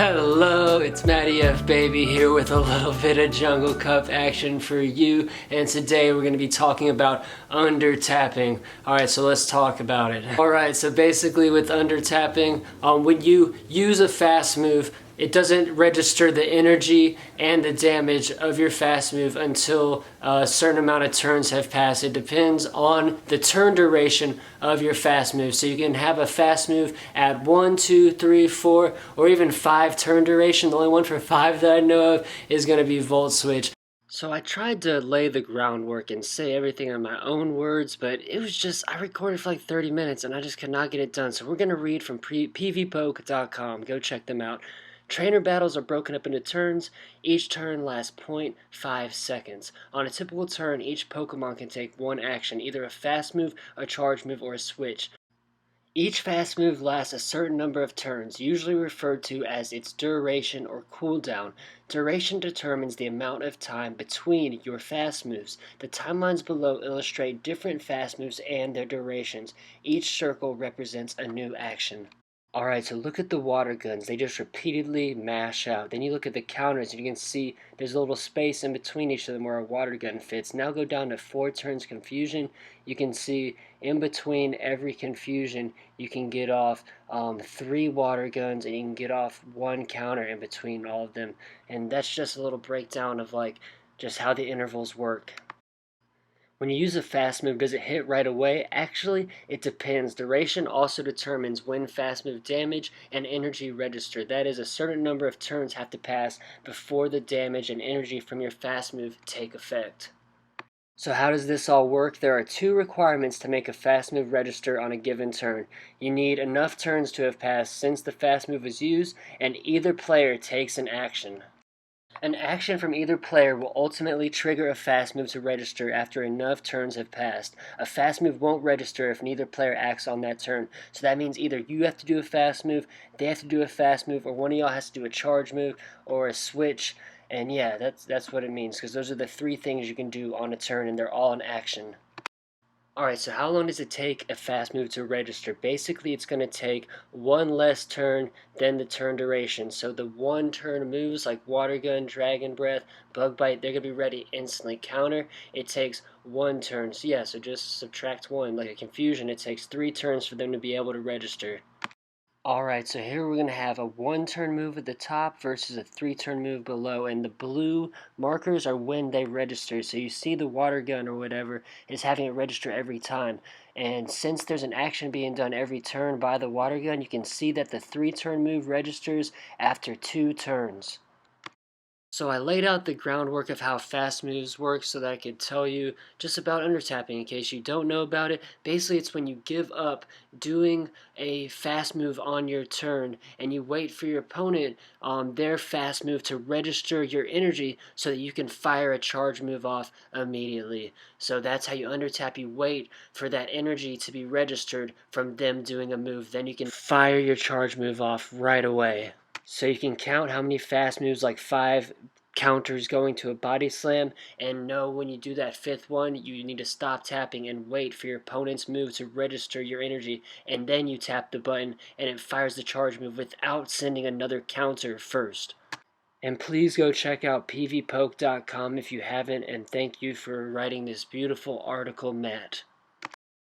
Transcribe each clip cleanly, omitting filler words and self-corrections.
Hello, it's Matty F Baby here with a little bit of Jungle Cup action for you, and today we're going to be talking about undertapping. Alright, so let's talk about it. Alright, so basically with undertapping, when you use a fast move, it doesn't register the energy and the damage of your fast move until a certain amount of turns have passed. It depends on the turn duration of your fast move. So you can have a fast move at 1, 2, 3, 4, or even 5 turn duration. The only one for 5 that I know of is going to be Volt Switch. So I tried to lay the groundwork and say everything in my own words, but it was just, I recorded for like 30 minutes and I just could not get it done. So we're going to read from pvpoke.com. Go check them out. Trainer battles are broken up into turns. Each turn lasts 0.5 seconds. On a typical turn, each Pokemon can take one action, either a fast move, a charge move, or a switch. Each fast move lasts a certain number of turns, usually referred to as its duration or cooldown. Duration determines the amount of time between your fast moves. The timelines below illustrate different fast moves and their durations. Each circle represents a new action. Alright, so look at the water guns. They just repeatedly mash out. Then you look at the counters and you can see there's a little space in between each of them where a water gun fits. Now go down to 4 turns confusion. You can see in between every confusion you can get off 3 water guns, and you can get off 1 counter in between all of them. And that's just a little breakdown of like just how the intervals work. When you use a fast move, does it hit right away? Actually, it depends. Duration also determines when fast move damage and energy register. That is, a certain number of turns have to pass before the damage and energy from your fast move take effect. So how does this all work? There are 2 requirements to make a fast move register on a given turn. You need enough turns to have passed since the fast move was used, and either player takes an action. An action from either player will ultimately trigger a fast move to register after enough turns have passed. A fast move won't register if neither player acts on that turn. So that means either you have to do a fast move, they have to do a fast move, or one of y'all has to do a charge move or a switch. And yeah, that's what it means, because those are the 3 things you can do on a turn, and they're all in action. Alright, so how long does it take a fast move to register? Basically, it's going to take 1 less turn than the turn duration. So the 1 turn moves like Water Gun, Dragon Breath, Bug Bite, they're going to be ready instantly. Counter, it takes 1 turn. So yeah, so just subtract 1. Like a confusion, it takes 3 turns for them to be able to register. Alright, so here we're going to have a 1 turn move at the top versus a 3 turn move below, and the blue markers are when they register. So you see the water gun or whatever is having it register every time, and since there's an action being done every turn by the water gun, you can see that the 3 turn move registers after 2 turns. So I laid out the groundwork of how fast moves work so that I could tell you just about undertapping in case you don't know about it. Basically, it's when you give up doing a fast move on your turn and you wait for your opponent their fast move to register your energy so that you can fire a charge move off immediately. So that's how you undertap. You wait for that energy to be registered from them doing a move. Then you can fire your charge move off right away. So you can count how many fast moves, like 5 counters going to a body slam, and know when you do that 5th one, you need to stop tapping and wait for your opponent's move to register your energy, and then you tap the button and it fires the charge move without sending another counter first. And please go check out pvpoke.com if you haven't, and thank you for writing this beautiful article, Matt.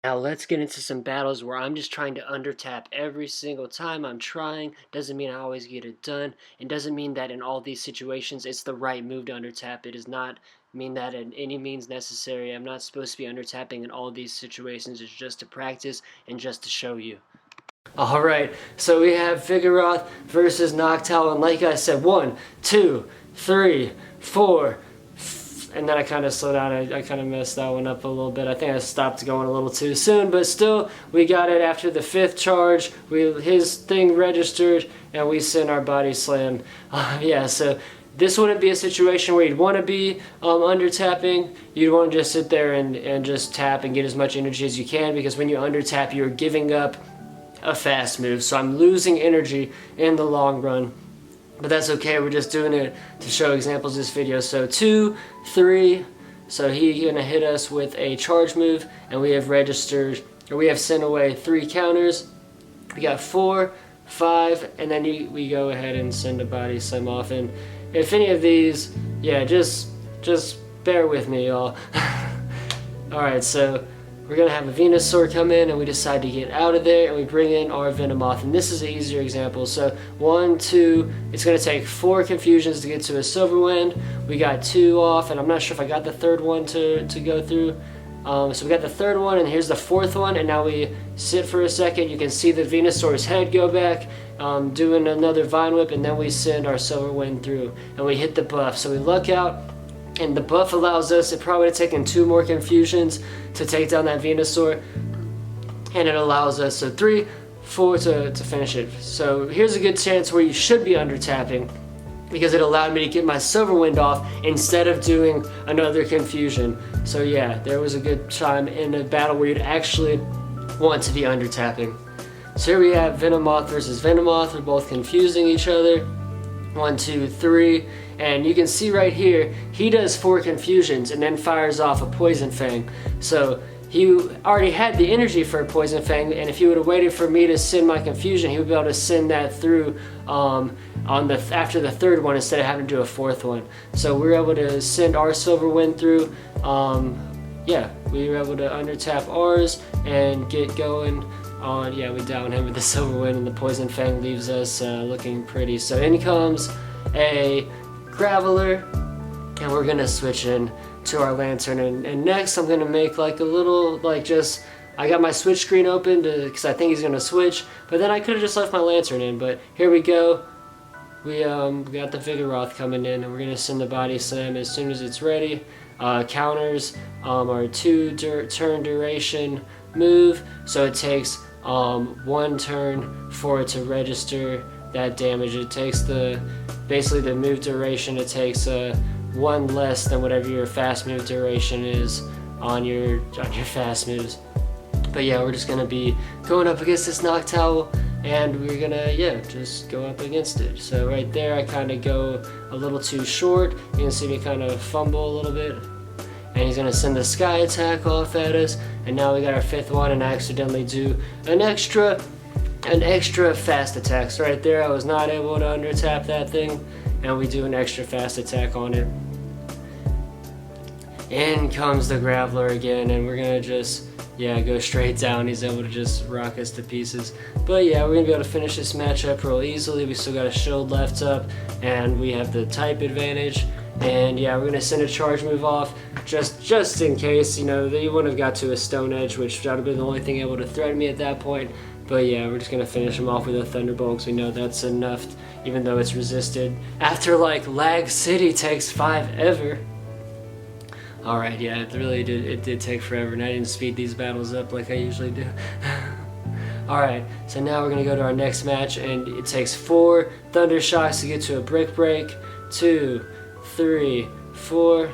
Now let's get into some battles where I'm just trying to undertap every single time I'm trying. Doesn't mean I always get it done. It doesn't mean that in all these situations it's the right move to undertap. It does not mean that in any means necessary. I'm not supposed to be undertapping in all these situations. It's just to practice and just to show you. Alright, so we have Venomoth versus Noctowl, and like I said, 1, 2, 3, 4... And then I kind of slowed down. I kind of messed that one up a little bit. I think I stopped going a little too soon, but still, we got it after the 5th charge. His thing registered, and we sent our body slam. Yeah, so this wouldn't be a situation where you'd want to be under-tapping. You'd want to just sit there and just tap and get as much energy as you can, because when you under-tap, you're giving up a fast move. So I'm losing energy in the long run. But that's okay, we're just doing it to show examples of this video. So 2, 3, so he's gonna hit us with a charge move, and we have registered, or we have sent away 3 counters. We got 4, 5, and then we go ahead and send a body slam off. And if any of these, yeah, just bear with me, y'all. Alright, so we're going to have a Venusaur come in, and we decide to get out of there, and we bring in our Venomoth. And this is an easier example. So 1, 2, it's going to take 4 confusions to get to a Silver Wind. We got 2 off, and I'm not sure if I got the third one to go through. So we got the third one, and here's the fourth one, and now we sit for a second. You can see the Venusaur's head go back, doing another Vine Whip, and then we send our Silver Wind through, and we hit the buff. So we luck out, and the buff allows us, it probably would have taken 2 more confusions to take down that Venusaur, and it allows us, so 3, 4 to finish it. So here's a good chance where you should be under tapping, because it allowed me to get my Silver Wind off instead of doing another confusion. So yeah, there was a good time in a battle where you'd actually want to be under tapping. So here we have Venomoth versus Venomoth. We're both confusing each other. 1, 2, 3, and you can see right here, he does 4 confusions and then fires off a Poison Fang. So he already had the energy for a Poison Fang, and if he would have waited for me to send my confusion, he would be able to send that through after the third one instead of having to do a fourth one. So we were able to send our Silver Wind through. Yeah, we were able to undertap ours and get going on. Yeah, we down him with the Silver Wind, and the Poison Fang leaves us looking pretty. So in comes a Graveler, and we're gonna switch in to our Lantern, and next I'm gonna make like a little, I got my switch screen open because I think he's gonna switch, but then I could have just left my Lantern in. But here we go. We got the Vigoroth coming in, and we're gonna send the Body Slam as soon as it's ready. Counters are 2 turn duration move, so it takes 1 turn for it to register that damage. It takes basically the move duration. It takes 1 less than whatever your fast move duration is on your fast moves. But yeah, we're just gonna be going up against this Noctowl, and we're gonna, yeah, just go up against it. So right there, I kind of go a little too short. You can see me kind of fumble a little bit, and he's gonna send the Sky Attack off at us. And now we got our 5th one, and I accidentally do an extra fast attack. So right there, I was not able to undertap that thing, and we do an extra fast attack on it. In comes the Graveler again, and we're gonna just, yeah, go straight down. He's able to just rock us to pieces. But yeah, we're gonna be able to finish this matchup real easily. We still got a shield left up, and we have the type advantage. And yeah, we're gonna send a charge move off just in case, you know, that you wouldn't have got to a Stone Edge, which would have been the only thing able to threaten me at that point. But yeah, we're just gonna finish him off with a Thunderbolt, because we know that's enough, even though it's resisted. After like Lag City takes 5 ever. Alright, yeah, it did take forever, and I didn't speed these battles up like I usually do. Alright, so now we're going to go to our next match, and it takes 4 Thunder Shocks to get to a Brick Break. 2, 3, 4,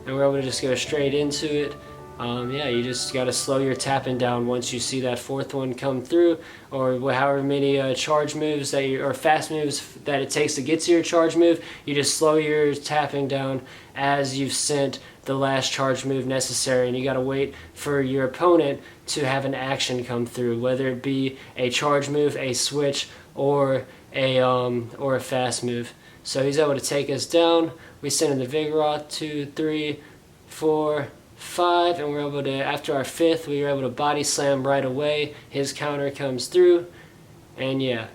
and we're able to just go straight into it. Yeah, you just got to slow your tapping down once you see that 4th one come through, or however many charge moves or fast moves that it takes to get to your charge move. You just slow your tapping down as you've sent the last charge move necessary, and you got to wait for your opponent to have an action come through, whether it be a charge move, a switch, or a fast move. So he's able to take us down. We send in the Vigoroth, 2, 3, 4, 5, and we're able to, after our 5th, we were able to Body Slam right away. His counter comes through, and yeah,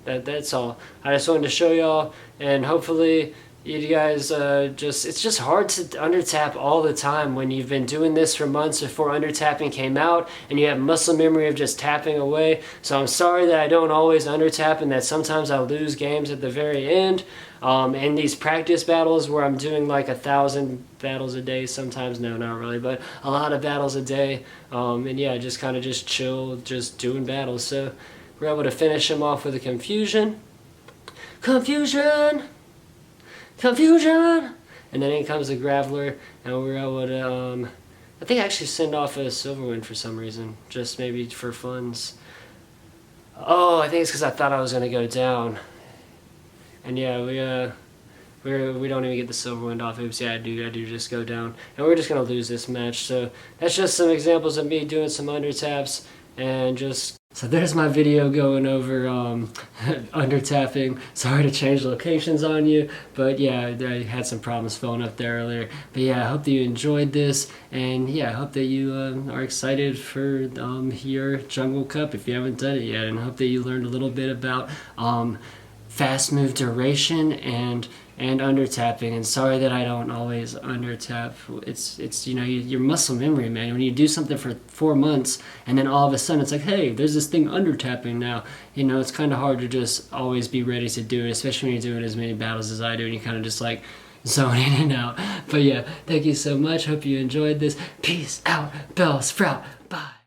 that's all. I just wanted to show y'all, and hopefully you guys it's just hard to undertap all the time when you've been doing this for months before undertapping came out, and you have muscle memory of just tapping away. So I'm sorry that I don't always undertap, and that sometimes I lose games at the very end. In these practice battles where I'm doing like 1,000 battles a day, sometimes, no, not really, but a lot of battles a day. And yeah, just kind of just chill, just doing battles. So we're able to finish him off with a Confusion. Confusion! Confusion! And then in comes the Graveler, and we're able to, I think I actually send off a Silver Wind for some reason, just maybe for funs. Oh, I think it's because I thought I was going to go down. And yeah, we don't even get the Silver Wind off. Oops, yeah, I do just go down. And we're just going to lose this match. So that's just some examples of me doing some undertaps. and just so there's my video going over undertapping. Sorry to change locations on you, but yeah, I had some problems filling up there earlier. But yeah, I hope that you enjoyed this, and yeah, I hope that you are excited for your Jungle Cup if you haven't done it yet, and I hope that you learned a little bit about fast move duration and undertapping. And sorry that I don't always undertap. It's you know, your muscle memory, man. When you do something for 4 months and then all of a sudden it's like, hey, there's this thing undertapping now. You know, it's kind of hard to just always be ready to do it, especially when you're doing as many battles as I do and you kind of just like zone in and out. But yeah, thank you so much. Hope you enjoyed this. Peace out, Bell Sprout. Bye.